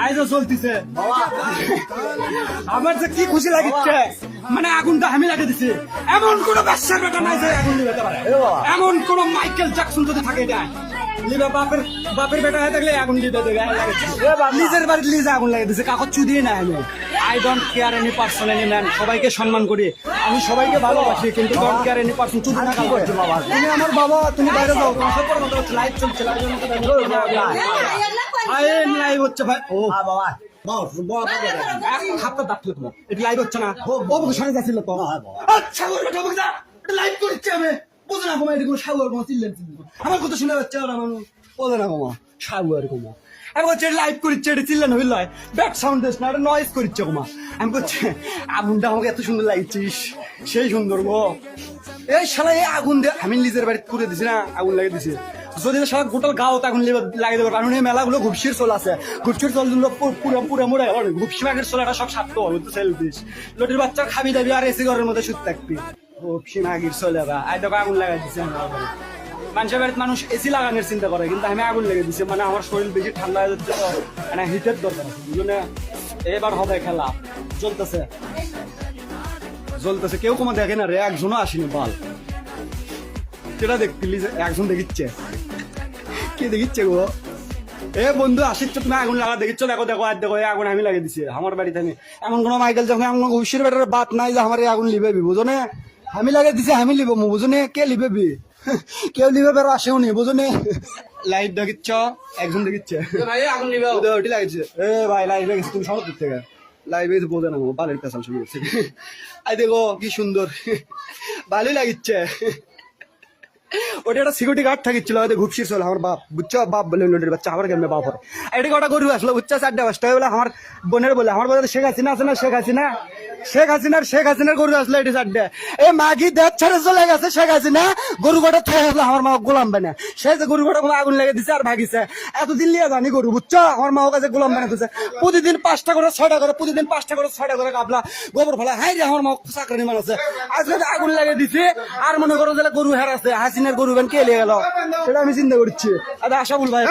আইজো চলতেছে আমার যে কি খুশি লাগিচ্ছে, মানে আগুনটা আমি লাগিয়ে দিছি। এমন কোন ব্যবসার বেটা নাই যে আগুন নিভাতে পারে, এমন কোন মাইকেল জ্যাকসন যদি থাকে এটা লিবা বাপের বেটা হয়ে থাকলে আগুন দিতে দেবে। নিজের বাড়িতে নিজে আগুন লাগিয়ে দিছে, কাগজ চুদিয়ে না আমি। I don't care any person any man, সবাইকে সম্মান করি, আমি সবাইকে ভালোবাসি, কিন্তু ডোন্ট কেয়ার এনি পার্সন। চুদি না করছো বাবা, তুমি আমার বাবা, তুমি বাইরে যাও, তোমার সব পর মতো লাইভ চলছে, লাইভ হচ্ছে ভাই। ও বাবা হাতটা ডাকলে তোমার এটা লাইভ হচ্ছে না, ও সঙ্গে যাচ্ছিল তো। আচ্ছা লাইভ করছে আমি বোঝে না কমা, এটা কোনো সাগর কমা চিল্লেন আমার কথা শুনে যাচ্ছে ওরা মানুষ বোঝে না কমা সাগর কমা। আমি বলছি লাইভ করছে, এটা চিল্লেন হইল ব্যাক সাউন্ড দিস না, এটা নয়েজ করছে কমা। আমি বলছি আগুনটা আমাকে এত সুন্দর লাগছিস, সেই সুন্দর গো এই শালা, এই আগুন দিয়ে আমি নিজের বাড়িতে করে দিছি না, আগুন লাগিয়ে দিছি। যদি সারা গোটাল গাও আগুন লাগিয়ে দেবো, কারণ এই মেলাগুলো ঘুপসির চল আছে, ঘুপসির চল পুরো মোড়ে ঘুপসি মাগের চল, এটা সব সারতে হবে তো সেল দিস, লটির বাচ্চা খাবি দাবি আর এসি ঘরের মধ্যে শুতে থাকবি। ঘুপসি মাগির চলে আই তোকে আগুন লাগাই দিছি। মানুষের বাড়িতে মানুষ এসি লাগানোর চিন্তা করে, কিন্তু আমি আগুন লেগে দিছি, মানে আমার শরীর বেশি ঠান্ডা হয়ে যাচ্ছে, মানে হিটের দরকার আছে, বুঝলে এবার হবে খেলা। জ্বলতেছে জ্বলতেছে, কেউ কোনো দেখে না রে, একজনও আসেনি বাল। সেটা দেখলি একজন দেখিচ্ছে, কে দেখিচ্ছে গো? এ বন্ধু আসিচ্ছ তুমি আগুন লাগা দেখিচ্ছ, দেখো দেখো আর দেখো এই আগুন আমি লাগিয়ে দিছি আমার বাড়িতে। আমি এমন কোনো মাইকেল যখন এমন ঘুষির বেটার বাত নাই যে আমার এই আগুন লিবেবি, বুঝনে? আমি লাগিয়ে দিছি, আমি লিব বুঝনে, কে লিবেবি? কেউ লিবে বেরো আসেও নি, বুঝনে? লাইভ দেখিচ্ছ, একজন দেখিচ্ছে আগুন লিবে ওটি লাগিয়েছে। এ ভাই লাইভ গেছে, তুমি সব দিক থেকে লাইভ গেছে, বোঝে না বালের পেশাল শুরু হচ্ছে। আই দেখো কি সুন্দর, ভালোই লাগিচ্ছে। ওটা একটা সিকিউরিটি গার্ড থাকিছিল, হয়তো ঘুপসির চল আমার বাপ, বুঝছো? বাপ বলে লোটের বাচ্চা, আমার কেমনে বাপ হয়? এটা কটা গরু আসলো, বুঝছো? 4টা 5টা বলে আমার বোনের বলে, আমার বলে শেখ হাসিনা আছে না, শেখ হাসিনার গরু আসলো এটি 4টা। এই মাগি দেশ ছেড়ে চলে গেছে শেখ হাসিনা, গরু কটা থেকে আসলো আমার মা গোলাম বানা, সে যে গরু কটা আগুন লেগে দিছে আর ভাগিছে। এতদিন লিয়ে জানি গরু, বুঝছো? আমার মাও কাছে গোলাম বানা দিচ্ছে, প্রতিদিন 5টা করে 6টা করে, প্রতিদিন 5টা করে 6টা করে কাবলা গোবর ফেলা। হ্যাঁ রে, আমার মা চাকরি মান আছে, আজকে আগুন লেগে দিছে আর মনে করো যে গরু হেরাছে, হাসিনার গরু কে লিয়ে গেল সেটা আমি চিন্তা করছি। আচ্ছা আশা বল ভাই